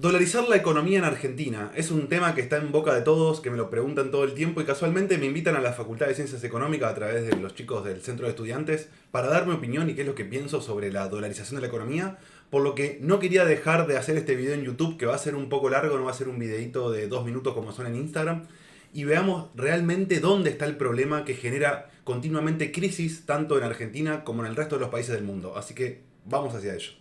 Dolarizar la economía en Argentina es un tema que está en boca de todos, que me lo preguntan todo el tiempo y casualmente me invitan a la Facultad de Ciencias Económicas a través de los chicos del Centro de Estudiantes para dar mi opinión y qué es lo que pienso sobre la dolarización de la economía, por lo que no quería dejar de hacer este video en YouTube, que va a ser un poco largo, no va a ser un videito de 2 minutos como son en Instagram, y veamos realmente dónde está el problema que genera continuamente crisis tanto en Argentina como en el resto de los países del mundo. Así que vamos hacia ello.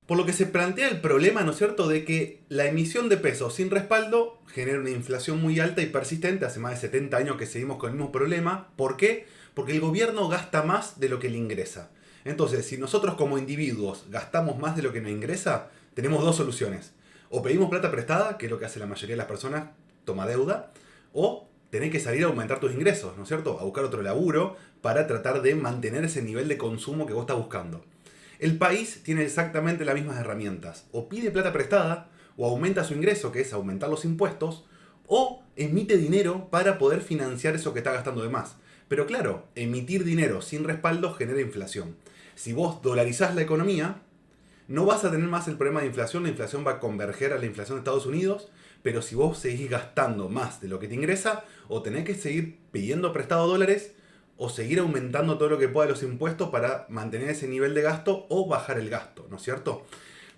Por lo que se plantea el problema, ¿no es cierto?, de que la emisión de pesos sin respaldo genera una inflación muy alta y persistente. Hace más de 70 años que seguimos con el mismo problema. ¿Por qué? Porque el gobierno gasta más de lo que le ingresa. Entonces, si nosotros como individuos gastamos más de lo que nos ingresa, tenemos dos soluciones. O pedimos plata prestada, que es lo que hace la mayoría de las personas, toma deuda, o tenés que salir a aumentar tus ingresos, ¿no es cierto?, a buscar otro laburo para tratar de mantener ese nivel de consumo que vos estás buscando. El país tiene exactamente las mismas herramientas. O pide plata prestada, o aumenta su ingreso, que es aumentar los impuestos, o emite dinero para poder financiar eso que está gastando de más. Pero claro, emitir dinero sin respaldo genera inflación. Si vos dolarizás la economía, no vas a tener más el problema de inflación. La inflación va a converger a la inflación de Estados Unidos, pero si vos seguís gastando más de lo que te ingresa, o tenés que seguir pidiendo prestado dólares, o seguir aumentando todo lo que pueda los impuestos para mantener ese nivel de gasto o bajar el gasto, ¿no es cierto?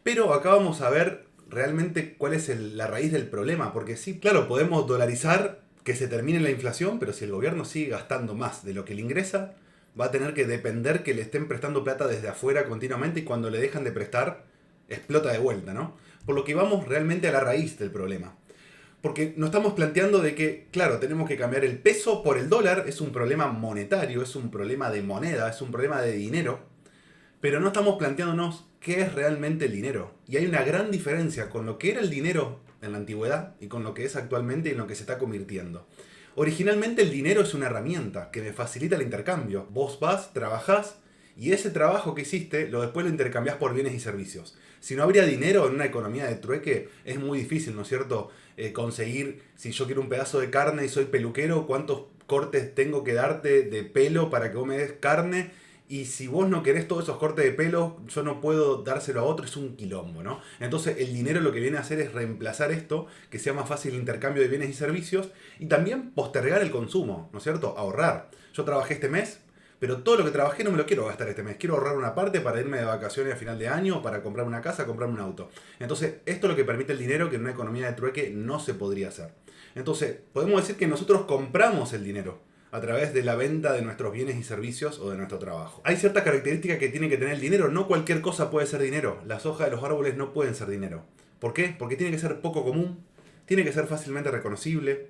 Pero acá vamos a ver realmente cuál es la raíz del problema, porque sí, claro, podemos dolarizar que se termine la inflación, pero si el gobierno sigue gastando más de lo que le ingresa, va a tener que depender que le estén prestando plata desde afuera continuamente y cuando le dejan de prestar, explota de vuelta, ¿no? Por lo que vamos realmente a la raíz del problema. Porque nos estamos planteando de que, claro, tenemos que cambiar el peso por el dólar, es un problema monetario, es un problema de moneda, es un problema de dinero, pero no estamos planteándonos qué es realmente el dinero. Y hay una gran diferencia con lo que era el dinero en la antigüedad y con lo que es actualmente y en lo que se está convirtiendo. Originalmente el dinero es una herramienta que me facilita el intercambio. Vos vas, trabajás y ese trabajo que hiciste después lo intercambiás por bienes y servicios. Si no habría dinero en una economía de trueque, es muy difícil, ¿no es cierto?, conseguir, si yo quiero un pedazo de carne y soy peluquero, cuántos cortes tengo que darte de pelo para que vos me des carne. Y si vos no querés todos esos cortes de pelo, yo no puedo dárselo a otro, es un quilombo, ¿no? Entonces el dinero lo que viene a hacer es reemplazar esto, que sea más fácil el intercambio de bienes y servicios, y también postergar el consumo, ¿no es cierto? Ahorrar. Yo trabajé este mes, pero todo lo que trabajé no me lo quiero gastar este mes. Quiero ahorrar una parte para irme de vacaciones a final de año, para comprar una casa, comprarme un auto. Entonces, esto es lo que permite el dinero que en una economía de trueque no se podría hacer. Entonces, podemos decir que nosotros compramos el dinero a través de la venta de nuestros bienes y servicios o de nuestro trabajo. Hay ciertas características que tiene que tener el dinero. No cualquier cosa puede ser dinero. Las hojas de los árboles no pueden ser dinero. ¿Por qué? Porque tiene que ser poco común, tiene que ser fácilmente reconocible,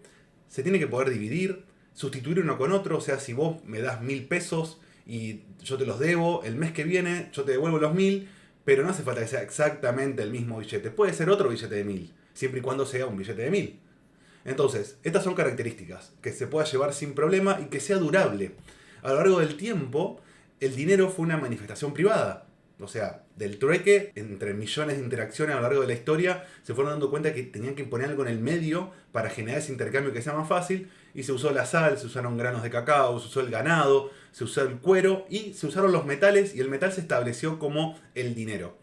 se tiene que poder dividir, sustituir uno con otro. O sea, si vos me das 1000 pesos y yo te los debo, el mes que viene yo te devuelvo los 1000, pero no hace falta que sea exactamente el mismo billete. Puede ser otro billete de 1000, siempre y cuando sea un billete de 1000. Entonces, estas son características, que se pueda llevar sin problema y que sea durable. A lo largo del tiempo, el dinero fue una manifestación privada. O sea, del trueque, entre millones de interacciones a lo largo de la historia, se fueron dando cuenta que tenían que poner algo en el medio para generar ese intercambio que sea más fácil. Y se usó la sal, se usaron granos de cacao, se usó el ganado, se usó el cuero y se usaron los metales, y el metal se estableció como el dinero.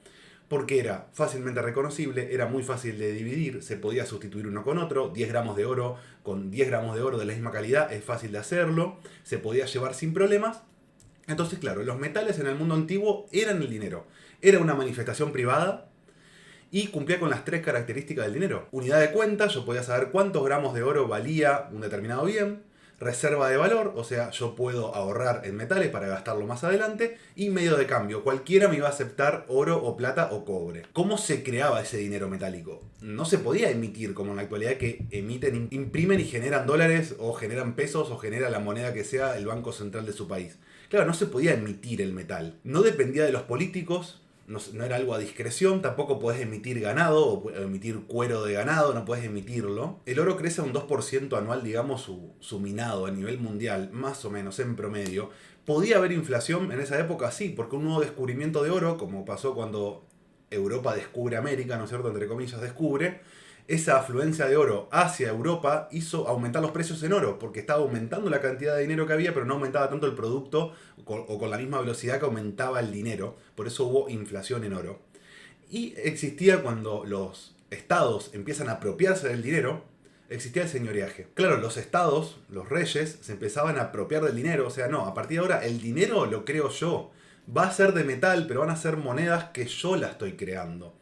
Porque era fácilmente reconocible, era muy fácil de dividir, se podía sustituir uno con otro. 10 gramos de oro con 10 gramos de oro de la misma calidad es fácil de hacerlo, se podía llevar sin problemas. Entonces, claro, los metales en el mundo antiguo eran el dinero. Era una manifestación privada y cumplía con las tres características del dinero. Unidad de cuenta, yo podía saber cuántos gramos de oro valía un determinado bien. Reserva de valor, o sea, yo puedo ahorrar en metales para gastarlo más adelante. Y medio de cambio, cualquiera me iba a aceptar oro o plata o cobre. ¿Cómo se creaba ese dinero metálico? No se podía emitir como en la actualidad, que emiten, imprimen y generan dólares o generan pesos o genera la moneda que sea el banco central de su país. Claro, no se podía emitir el metal. No dependía de los políticos. No era algo a discreción. Tampoco podés emitir ganado o emitir cuero de ganado, no podés emitirlo. El oro crece a un 2% anual, digamos, su minado a nivel mundial, más o menos en promedio. ¿Podía haber inflación en esa época? Sí, porque un nuevo descubrimiento de oro, como pasó cuando Europa descubre América, ¿no es cierto? Entre comillas, descubre. Esa afluencia de oro hacia Europa hizo aumentar los precios en oro, porque estaba aumentando la cantidad de dinero que había, pero no aumentaba tanto el producto o con la misma velocidad que aumentaba el dinero. Por eso hubo inflación en oro. Y existía cuando los estados empiezan a apropiarse del dinero, existía el señoreaje. Claro, los estados, los reyes, se empezaban a apropiar del dinero. O sea, no, a partir de ahora el dinero lo creo yo. Va a ser de metal, pero van a ser monedas que yo las estoy creando.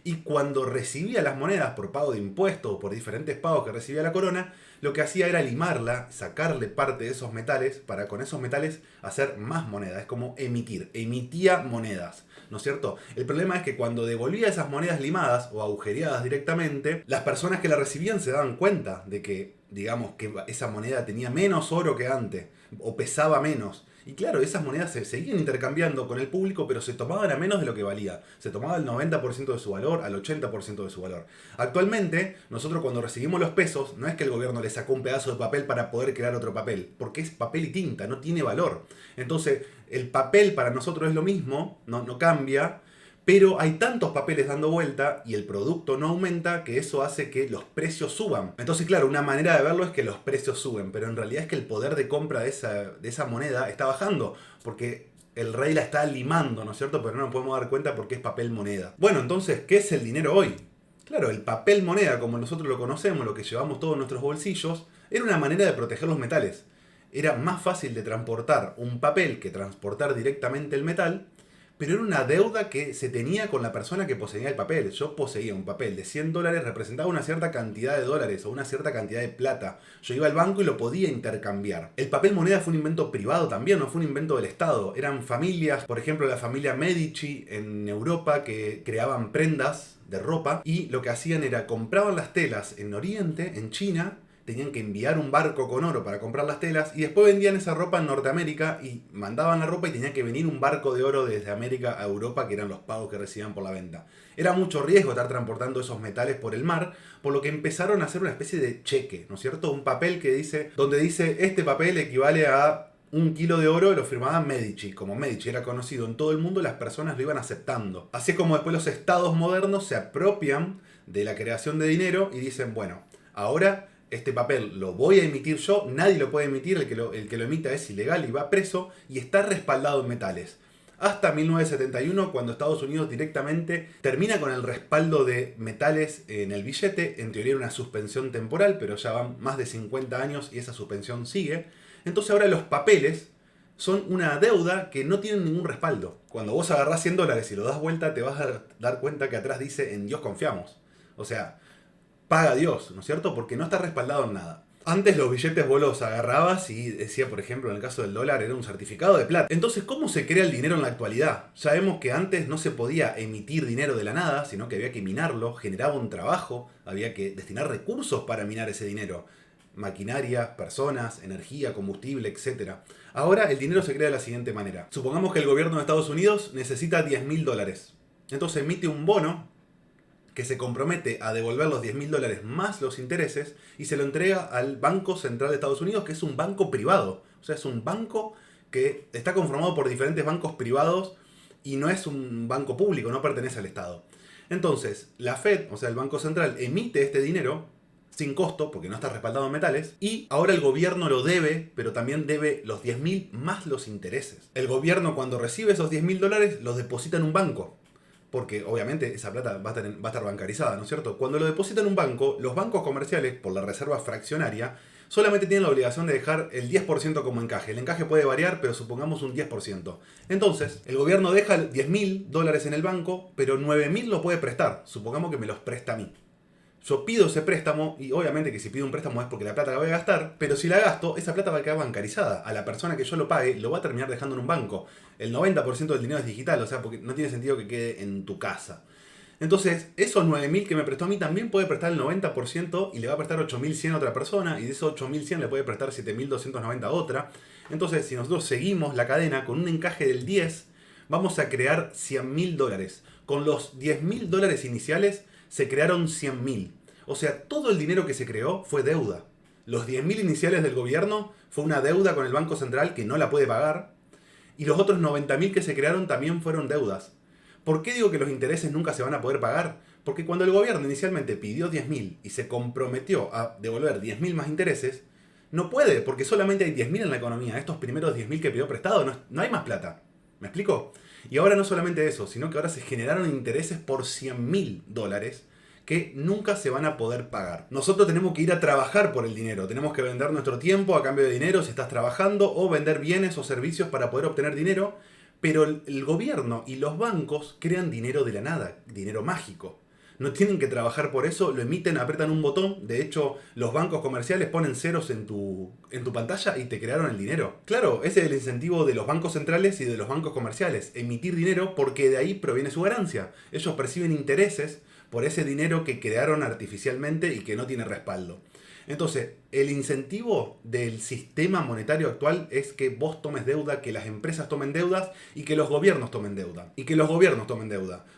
Y cuando recibía las monedas por pago de impuestos o por diferentes pagos que recibía la corona, lo que hacía era limarla, sacarle parte de esos metales para con esos metales hacer más monedas. Es como emitir, emitía monedas, ¿no es cierto? El problema es que cuando devolvía esas monedas limadas o agujereadas directamente, las personas que la recibían se daban cuenta de que, digamos, que esa moneda tenía menos oro que antes o pesaba menos. Y claro, esas monedas se seguían intercambiando con el público, pero se tomaban a menos de lo que valía. Se tomaba el 90% de su valor, al 80% de su valor. Actualmente, nosotros cuando recibimos los pesos, no es que el gobierno le sacó un pedazo de papel para poder crear otro papel, porque es papel y tinta, no tiene valor. Entonces, el papel para nosotros es lo mismo, no cambia, pero hay tantos papeles dando vuelta y el producto no aumenta que eso hace que los precios suban. Entonces, claro, una manera de verlo es que los precios suben, pero en realidad es que el poder de compra de esa moneda está bajando, porque el rey la está limando, ¿no es cierto? Pero no nos podemos dar cuenta porque es papel moneda. Bueno, entonces, ¿qué es el dinero hoy? Claro, el papel moneda, como nosotros lo conocemos, lo que llevamos todos en nuestros bolsillos, era una manera de proteger los metales. Era más fácil de transportar un papel que transportar directamente el metal, pero era una deuda que se tenía con la persona que poseía el papel. Yo poseía un papel de $100, representaba una cierta cantidad de dólares o una cierta cantidad de plata. Yo iba al banco y lo podía intercambiar. El papel moneda fue un invento privado también, no fue un invento del Estado. Eran familias, por ejemplo la familia Medici en Europa, que creaban prendas de ropa y lo que hacían era compraban las telas en Oriente, en China, tenían que enviar un barco con oro para comprar las telas y después vendían esa ropa en Norteamérica y mandaban la ropa y tenía que venir un barco de oro desde América a Europa, que eran los pagos que recibían por la venta. Era mucho riesgo estar transportando esos metales por el mar, por lo que empezaron a hacer una especie de cheque, ¿no es cierto? Un papel que dice, donde dice este papel equivale a 1 kilo de oro, lo firmaba Medici. Como Medici era conocido en todo el mundo, las personas lo iban aceptando. Así como después los estados modernos se apropian de la creación de dinero y dicen, bueno, ahora este papel lo voy a emitir yo, nadie lo puede emitir, el que lo emita es ilegal y va preso y está respaldado en metales. Hasta 1971, cuando Estados Unidos directamente termina con el respaldo de metales en el billete, en teoría era una suspensión temporal, pero ya van más de 50 años y esa suspensión sigue. Entonces ahora los papeles son una deuda que no tienen ningún respaldo. Cuando vos agarrás $100 y lo das vuelta, te vas a dar cuenta que atrás dice en Dios confiamos. O sea, paga Dios, ¿no es cierto? Porque no está respaldado en nada. Antes los billetes vos los agarrabas y decía, por ejemplo, en el caso del dólar, era un certificado de plata. Entonces, ¿cómo se crea el dinero en la actualidad? Sabemos que antes no se podía emitir dinero de la nada, sino que había que minarlo, generaba un trabajo, había que destinar recursos para minar ese dinero. Maquinaria, personas, energía, combustible, etc. Ahora el dinero se crea de la siguiente manera. Supongamos que el gobierno de Estados Unidos necesita $10.000. Entonces emite un bono que se compromete a devolver los $10.000 más los intereses y se lo entrega al Banco Central de Estados Unidos, que es un banco privado. O sea, es un banco que está conformado por diferentes bancos privados y no es un banco público, no pertenece al Estado. Entonces, la Fed, o sea, el Banco Central, emite este dinero sin costo, porque no está respaldado en metales, y ahora el gobierno lo debe, pero también debe los 10.000 más los intereses. El gobierno, cuando recibe esos $10.000, los deposita en un banco, porque obviamente esa plata va a estar bancarizada, ¿no es cierto? Cuando lo deposita en un banco, los bancos comerciales, por la reserva fraccionaria, solamente tienen la obligación de dejar el 10% como encaje. El encaje puede variar, pero supongamos un 10%. Entonces, el gobierno deja $10.000 en el banco, pero 9.000 lo puede prestar. Supongamos que me los presta a mí. Yo pido ese préstamo, y obviamente que si pido un préstamo es porque la plata la voy a gastar, pero si la gasto, esa plata va a quedar bancarizada. A la persona que yo lo pague, lo va a terminar dejando en un banco. El 90% del dinero es digital, o sea, porque no tiene sentido que quede en tu casa. Entonces, esos 9.000 que me prestó a mí también puede prestar el 90% y le va a prestar 8.100 a otra persona, y de esos 8.100 le puede prestar 7.290 a otra. Entonces, si nosotros seguimos la cadena con un encaje del 10, vamos a crear $100.000. Con los $10.000 iniciales, se crearon 100.000. O sea, todo el dinero que se creó fue deuda. Los 10.000 iniciales del gobierno fue una deuda con el Banco Central que no la puede pagar. Y los otros 90.000 que se crearon también fueron deudas. ¿Por qué digo que los intereses nunca se van a poder pagar? Porque cuando el gobierno inicialmente pidió 10.000 y se comprometió a devolver 10.000 más intereses, no puede, porque solamente hay 10.000 en la economía. Estos primeros 10.000 que pidió prestado, no hay más plata. ¿Me explico? Y ahora no solamente eso, sino que ahora se generaron intereses por $100.000 que nunca se van a poder pagar. Nosotros tenemos que ir a trabajar por el dinero, tenemos que vender nuestro tiempo a cambio de dinero si estás trabajando, o vender bienes o servicios para poder obtener dinero, pero el gobierno y los bancos crean dinero de la nada, dinero mágico. No tienen que trabajar por eso, lo emiten, apretan un botón. De hecho, los bancos comerciales ponen ceros en tu pantalla y te crearon el dinero. Claro, ese es el incentivo de los bancos centrales y de los bancos comerciales. Emitir dinero porque de ahí proviene su ganancia. Ellos perciben intereses por ese dinero que crearon artificialmente y que no tiene respaldo. Entonces, el incentivo del sistema monetario actual es que vos tomes deuda, que las empresas tomen deudas y que los gobiernos tomen deuda.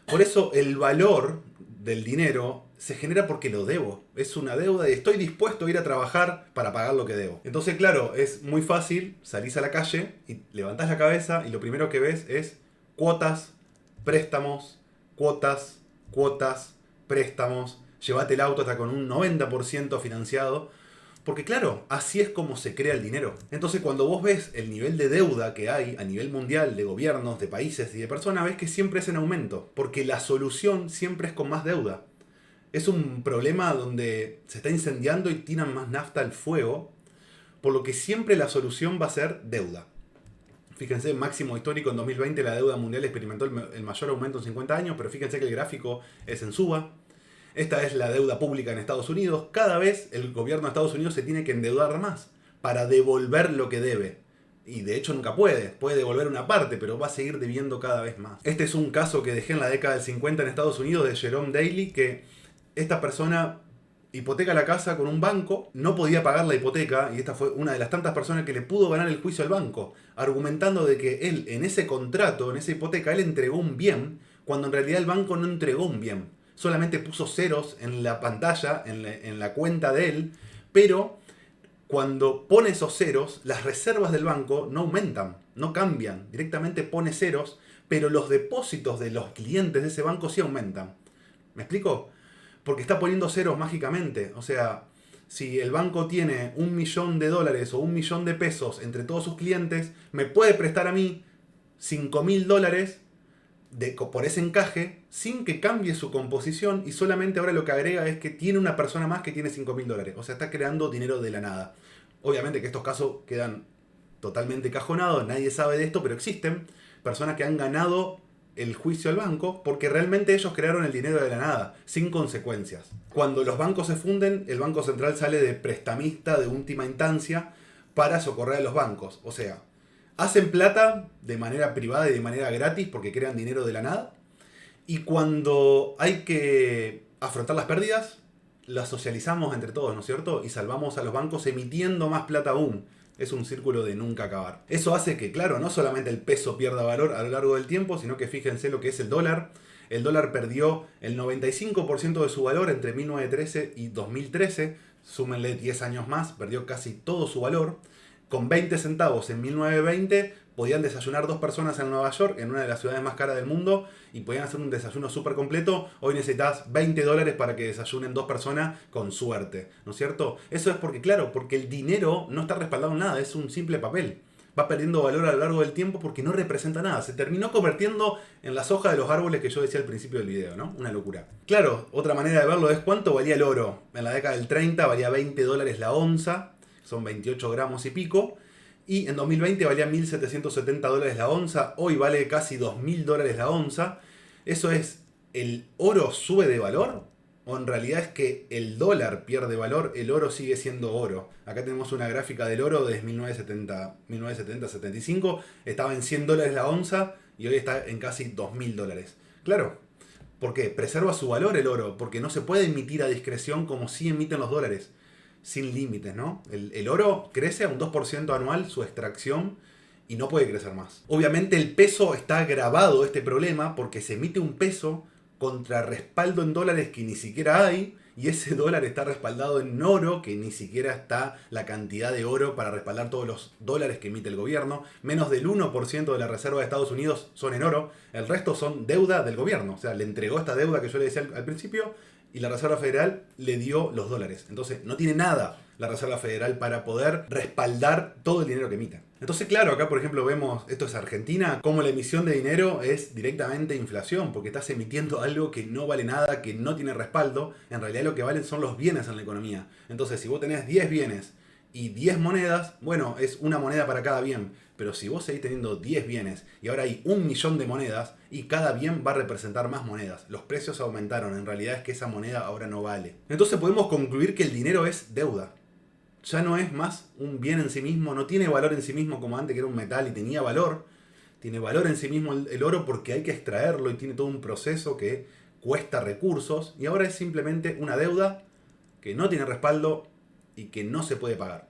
Por eso el valor del dinero se genera porque lo debo. Es una deuda y estoy dispuesto a ir a trabajar para pagar lo que debo. Entonces, claro, es muy fácil, salís a la calle y levantás la cabeza y lo primero que ves es cuotas, préstamos, cuotas, préstamos. Llévate el auto hasta con un 90% financiado. Porque claro, así es como se crea el dinero. Entonces cuando vos ves el nivel de deuda que hay a nivel mundial de gobiernos, de países y de personas, ves que siempre es en aumento. Porque la solución siempre es con más deuda. Es un problema donde se está incendiando y tiran más nafta al fuego. Por lo que siempre la solución va a ser deuda. Fíjense, máximo histórico en 2020 la deuda mundial experimentó el mayor aumento en 50 años. Pero fíjense que el gráfico es en suba. Esta es la deuda pública en Estados Unidos. Cada vez el gobierno de Estados Unidos se tiene que endeudar más para devolver lo que debe. Y de hecho nunca puede. Puede devolver una parte, pero va a seguir debiendo cada vez más. Este es un caso que dejé en la década del 50 en Estados Unidos de Jerome Daly, que esta persona hipoteca la casa con un banco, no podía pagar la hipoteca, y esta fue una de las tantas personas que le pudo ganar el juicio al banco, argumentando de que él en ese contrato, en esa hipoteca, él entregó un bien, cuando en realidad el banco no entregó un bien. Solamente puso ceros en la pantalla, en la cuenta de él, pero cuando pone esos ceros, las reservas del banco no aumentan, no cambian, directamente pone ceros, pero los depósitos de los clientes de ese banco sí aumentan. ¿Me explico? Porque está poniendo ceros mágicamente. O sea, si el banco tiene $1.000.000 o $1.000.000 entre todos sus clientes, me puede prestar a mí $5.000 por ese encaje sin que cambie su composición, y solamente ahora lo que agrega es que tiene una persona más que tiene $5.000. O sea, está creando dinero de la nada. Obviamente que estos casos quedan totalmente cajonados, nadie sabe de esto, pero existen personas que han ganado el juicio al banco porque realmente ellos crearon el dinero de la nada, sin consecuencias. Cuando los bancos se funden, el Banco Central sale de prestamista de última instancia para socorrer a los bancos. O sea, hacen plata de manera privada y de manera gratis porque crean dinero de la nada. Y cuando hay que afrontar las pérdidas, las socializamos entre todos, ¿no es cierto? Y salvamos a los bancos emitiendo más plata aún. Es un círculo de nunca acabar. Eso hace que, claro, no solamente el peso pierda valor a lo largo del tiempo, sino que fíjense lo que es el dólar. El dólar perdió el 95% de su valor entre 1913 y 2013. Súmenle 10 años más, perdió casi todo su valor. Con 20 centavos en 1920 podían desayunar 2 personas en Nueva York, en una de las ciudades más caras del mundo, y podían hacer un desayuno súper completo. Hoy necesitas $20 para que desayunen 2 personas con suerte, ¿no es cierto? Eso es porque, claro, porque el dinero no está respaldado en nada, es un simple papel. Va perdiendo valor a lo largo del tiempo porque no representa nada. Se terminó convirtiendo en las hojas de los árboles que yo decía al principio del video, ¿no? Una locura. Claro, otra manera de verlo es cuánto valía el oro. En la década del 30 valía $20 la onza, son 28 gramos y pico. Y en 2020 valía $1.770 la onza. Hoy vale casi $2.000 la onza. Eso es, ¿el oro sube de valor? ¿O en realidad es que el dólar pierde valor, el oro sigue siendo oro? Acá tenemos una gráfica del oro desde 1970-75. Estaba en $100 la onza y hoy está en casi $2.000. Claro, ¿por qué? Preserva su valor el oro, porque no se puede emitir a discreción como sí emiten los dólares. Sin límites, ¿no? El oro crece a un 2% anual su extracción y no puede crecer más. Obviamente el peso está agravado este problema porque se emite un peso contrarrespaldo en dólares que ni siquiera hay, y ese dólar está respaldado en oro, que ni siquiera está la cantidad de oro para respaldar todos los dólares que emite el gobierno. Menos del 1% de la reserva de Estados Unidos son en oro, el resto son deuda del gobierno. O sea, le entregó esta deuda que yo le decía al principio, y la Reserva Federal le dio los dólares. Entonces, no tiene nada la Reserva Federal para poder respaldar todo el dinero que emita. Entonces, claro, acá por ejemplo vemos, esto es Argentina, como la emisión de dinero es directamente inflación, porque estás emitiendo algo que no vale nada, que no tiene respaldo. En realidad lo que valen son los bienes en la economía. Entonces, si vos tenés 10 bienes y 10 monedas, bueno, es una moneda para cada bien. Pero si vos seguís teniendo 10 bienes y ahora hay 1.000.000 de monedas y cada bien va a representar más monedas, los precios aumentaron, en realidad es que esa moneda ahora no vale. Entonces podemos concluir que el dinero es deuda. Ya no es más un bien en sí mismo, no tiene valor en sí mismo como antes que era un metal y tenía valor. Tiene valor en sí mismo el oro porque hay que extraerlo y tiene todo un proceso que cuesta recursos, y ahora es simplemente una deuda que no tiene respaldo y que no se puede pagar.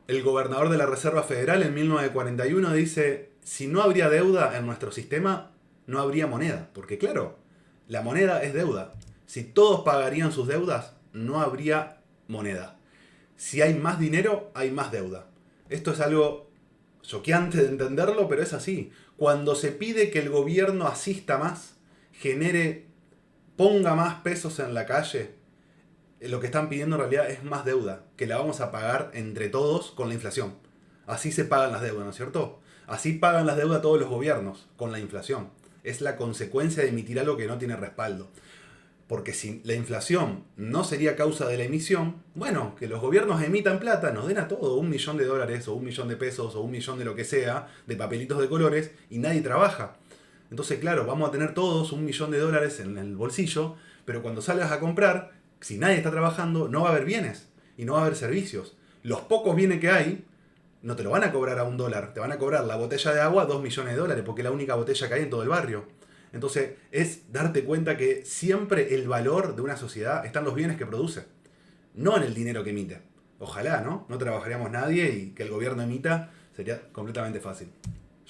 El gobernador de la Reserva Federal en 1941 dice, si no habría deuda en nuestro sistema, no habría moneda. Porque claro, la moneda es deuda. Si todos pagarían sus deudas, no habría moneda. Si hay más dinero, hay más deuda. Esto es algo choqueante de entenderlo, pero es así. Cuando se pide que el gobierno asista más, ponga más pesos en la calle, lo que están pidiendo en realidad es más deuda, que la vamos a pagar entre todos con la inflación. Así se pagan las deudas, ¿no es cierto? Así pagan las deudas todos los gobiernos, con la inflación. Es la consecuencia de emitir algo que no tiene respaldo. Porque si la inflación no sería causa de la emisión, bueno, que los gobiernos emitan plata, nos den a todo $1.000.000 o $1.000.000 o 1.000.000 de lo que sea, de papelitos de colores, y nadie trabaja. Entonces, claro, vamos a tener todos $1.000.000 en el bolsillo, pero cuando salgas a comprar, si nadie está trabajando, no va a haber bienes y no va a haber servicios. Los pocos bienes que hay, no te lo van a cobrar a $1, te van a cobrar la botella de agua a $2.000.000, porque es la única botella que hay en todo el barrio. Entonces, es darte cuenta que siempre el valor de una sociedad está en los bienes que produce, no en el dinero que emite. Ojalá, ¿no? No trabajaríamos nadie y que el gobierno emita sería completamente fácil.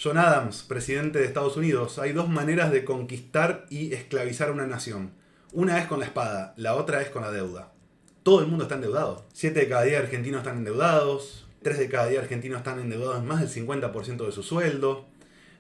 John Adams, presidente de Estados Unidos, hay dos maneras de conquistar y esclavizar a una nación. Una es con la espada, la otra es con la deuda. Todo el mundo está endeudado. 7 de cada 10 argentinos están endeudados, 3 de cada 10 argentinos están endeudados en más del 50% de su sueldo.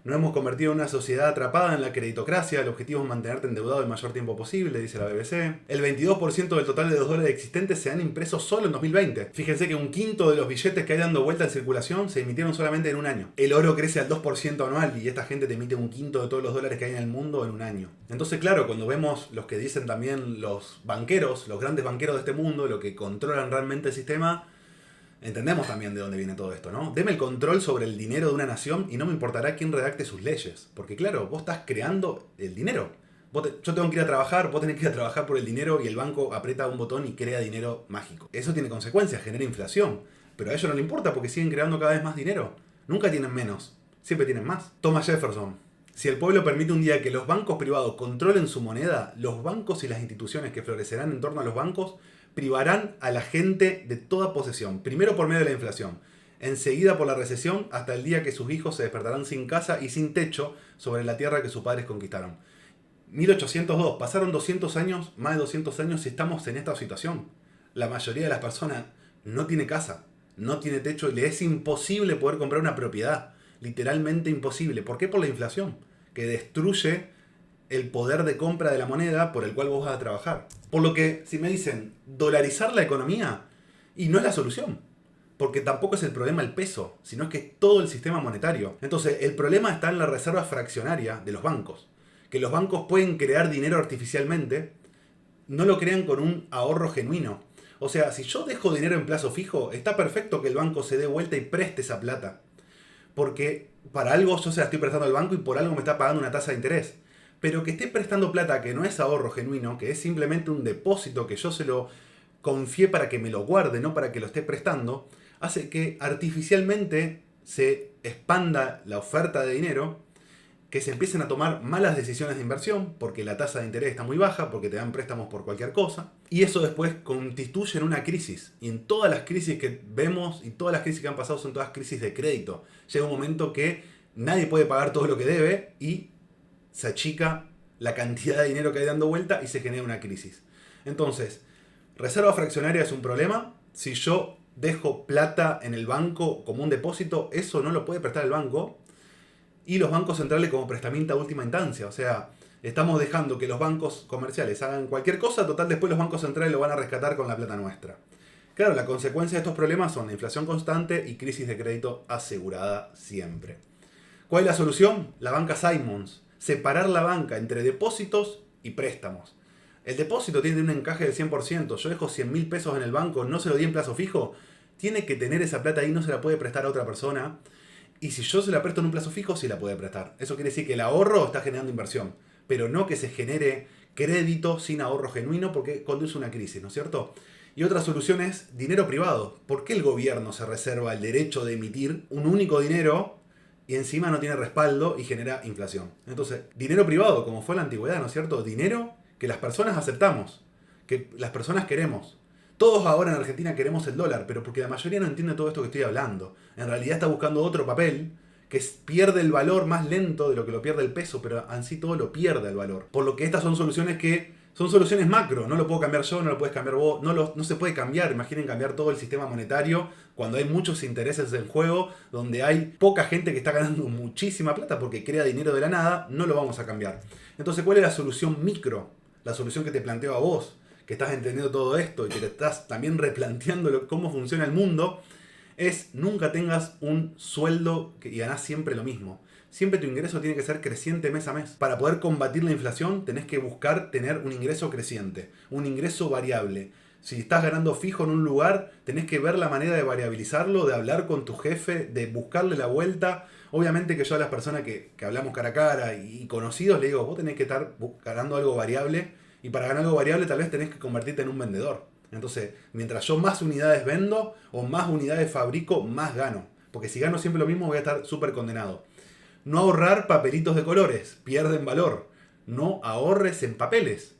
Nos hemos convertido en una sociedad atrapada en la creditocracia. El objetivo es mantenerte endeudado el mayor tiempo posible, dice la BBC. El 22% del total de los dólares existentes se han impreso solo en 2020. Fíjense que un quinto de los billetes que hay dando vuelta en circulación se emitieron solamente en un año. El oro crece al 2% anual y esta gente te emite un quinto de todos los dólares que hay en el mundo en un año. Entonces, claro, cuando vemos los que dicen también los banqueros, los grandes banqueros de este mundo, lo que controlan realmente el sistema, entendemos también de dónde viene todo esto, ¿no? Deme el control sobre el dinero de una nación y no me importará quién redacte sus leyes. Porque claro, vos estás creando el dinero. Yo tengo que ir a trabajar, vos tenés que ir a trabajar por el dinero y el banco aprieta un botón y crea dinero mágico. Eso tiene consecuencias, genera inflación. Pero a ellos no les importa porque siguen creando cada vez más dinero. Nunca tienen menos, siempre tienen más. Thomas Jefferson. Si el pueblo permite un día que los bancos privados controlen su moneda, los bancos y las instituciones que florecerán en torno a los bancos privarán a la gente de toda posesión, primero por medio de la inflación, enseguida por la recesión, hasta el día que sus hijos se despertarán sin casa y sin techo sobre la tierra que sus padres conquistaron. 1802, pasaron 200 años, más de 200 años y estamos en esta situación. La mayoría de las personas no tiene casa, no tiene techo y le es imposible poder comprar una propiedad, literalmente imposible. ¿Por qué? Por la inflación, que destruye el poder de compra de la moneda por el cual vos vas a trabajar. Por lo que, si me dicen dolarizar la economía, y no es la solución, porque tampoco es el problema el peso, sino es que es todo el sistema monetario. Entonces, el problema está en la reserva fraccionaria de los bancos, que los bancos pueden crear dinero artificialmente, no lo crean con un ahorro genuino. O sea, si yo dejo dinero en plazo fijo, está perfecto que el banco se dé vuelta y preste esa plata, porque para algo yo se la estoy prestando al banco y por algo me está pagando una tasa de interés. Pero que esté prestando plata que no es ahorro genuino, que es simplemente un depósito que yo se lo confié para que me lo guarde, no para que lo esté prestando, hace que artificialmente se expanda la oferta de dinero, que se empiecen a tomar malas decisiones de inversión, porque la tasa de interés está muy baja, porque te dan préstamos por cualquier cosa, y eso después constituye en una crisis. Y en todas las crisis que vemos, y todas las crisis que han pasado son todas crisis de crédito. Llega un momento que nadie puede pagar todo lo que debe y se achica la cantidad de dinero que hay dando vuelta y se genera una crisis. Entonces, reserva fraccionaria es un problema. Si yo dejo plata en el banco como un depósito, eso no lo puede prestar el banco. Y los bancos centrales como prestamista a última instancia. O sea, estamos dejando que los bancos comerciales hagan cualquier cosa, total después los bancos centrales lo van a rescatar con la plata nuestra. Claro, la consecuencia de estos problemas son la inflación constante y crisis de crédito asegurada siempre. ¿Cuál es la solución? La banca Simons. Separar la banca entre depósitos y préstamos. El depósito tiene un encaje del 100%. Yo dejo 100.000 pesos en el banco, no se lo di en plazo fijo. Tiene que tener esa plata ahí, no se la puede prestar a otra persona. Y si yo se la presto en un plazo fijo, sí la puede prestar. Eso quiere decir que el ahorro está generando inversión. Pero no que se genere crédito sin ahorro genuino porque conduce a una crisis, ¿no es cierto? Y otra solución es dinero privado. ¿Por qué el gobierno se reserva el derecho de emitir un único dinero y encima no tiene respaldo y genera inflación? Entonces, dinero privado, como fue en la antigüedad, ¿no es cierto? Dinero que las personas aceptamos, que las personas queremos. Todos ahora en Argentina queremos el dólar, pero porque la mayoría no entiende todo esto que estoy hablando. En realidad está buscando otro papel que pierde el valor más lento de lo que lo pierde el peso, pero en sí todo lo pierde el valor. Por lo que estas son soluciones que son soluciones macro, no lo puedo cambiar yo, no lo puedes cambiar vos, no se puede cambiar. Imaginen cambiar todo el sistema monetario cuando hay muchos intereses en juego, donde hay poca gente que está ganando muchísima plata porque crea dinero de la nada, no lo vamos a cambiar. Entonces, ¿cuál es la solución micro? La solución que te planteo a vos, que estás entendiendo todo esto y que te estás también replanteando cómo funciona el mundo, es nunca tengas un sueldo y ganás siempre lo mismo. Siempre tu ingreso tiene que ser creciente mes a mes. Para poder combatir la inflación tenés que buscar tener un ingreso creciente, un ingreso variable. Si estás ganando fijo en un lugar, tenés que ver la manera de variabilizarlo, de hablar con tu jefe, de buscarle la vuelta. Obviamente que yo a las personas que hablamos cara a cara y conocidos le digo, vos tenés que estar ganando algo variable y para ganar algo variable tal vez tenés que convertirte en un vendedor. Entonces, mientras yo más unidades vendo o más unidades fabrico, más gano. Porque si gano siempre lo mismo voy a estar súper condenado. No ahorrar papelitos de colores, pierden valor. No ahorres en papeles.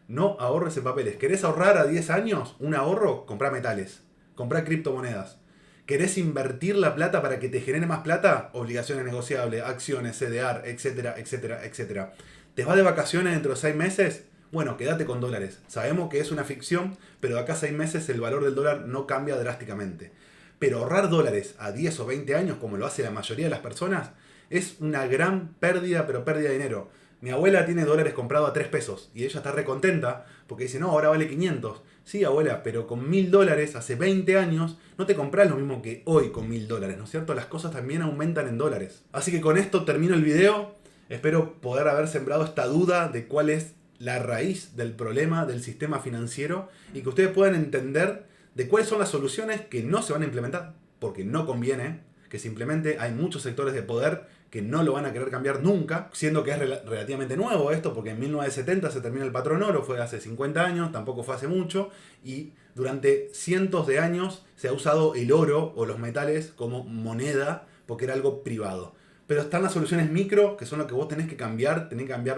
No ahorres en papeles. ¿Querés ahorrar a 10 años? Un ahorro, comprá metales. Comprá criptomonedas. ¿Querés invertir la plata para que te genere más plata? Obligaciones negociables, acciones, CDR, etcétera, etcétera, etcétera. ¿Te vas de vacaciones dentro de 6 meses? Bueno, quédate con dólares. Sabemos que es una ficción, pero de acá a 6 meses el valor del dólar no cambia drásticamente. Pero ahorrar dólares a 10 o 20 años, como lo hace la mayoría de las personas, es una gran pérdida, pero pérdida de dinero. Mi abuela tiene dólares comprados a 3 pesos y ella está recontenta porque dice, no, ahora vale 500. Sí, abuela, pero con $1.000 hace 20 años no te compras lo mismo que hoy con $1.000, ¿no es cierto? Las cosas también aumentan en dólares. Así que con esto termino el video. Espero poder haber sembrado esta duda de cuál es la raíz del problema del sistema financiero y que ustedes puedan entender de cuáles son las soluciones que no se van a implementar porque no conviene que simplemente hay muchos sectores de poder que no lo van a querer cambiar nunca, siendo que es relativamente nuevo esto, porque en 1970 se termina el patrón oro, fue hace 50 años, tampoco fue hace mucho, y durante cientos de años se ha usado el oro o los metales como moneda, porque era algo privado. Pero están las soluciones micro, que son lo que vos tenés que cambiar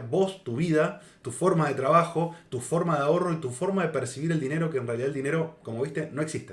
vos, tu vida, tu forma de trabajo, tu forma de ahorro y tu forma de percibir el dinero, que en realidad el dinero, como viste, no existe.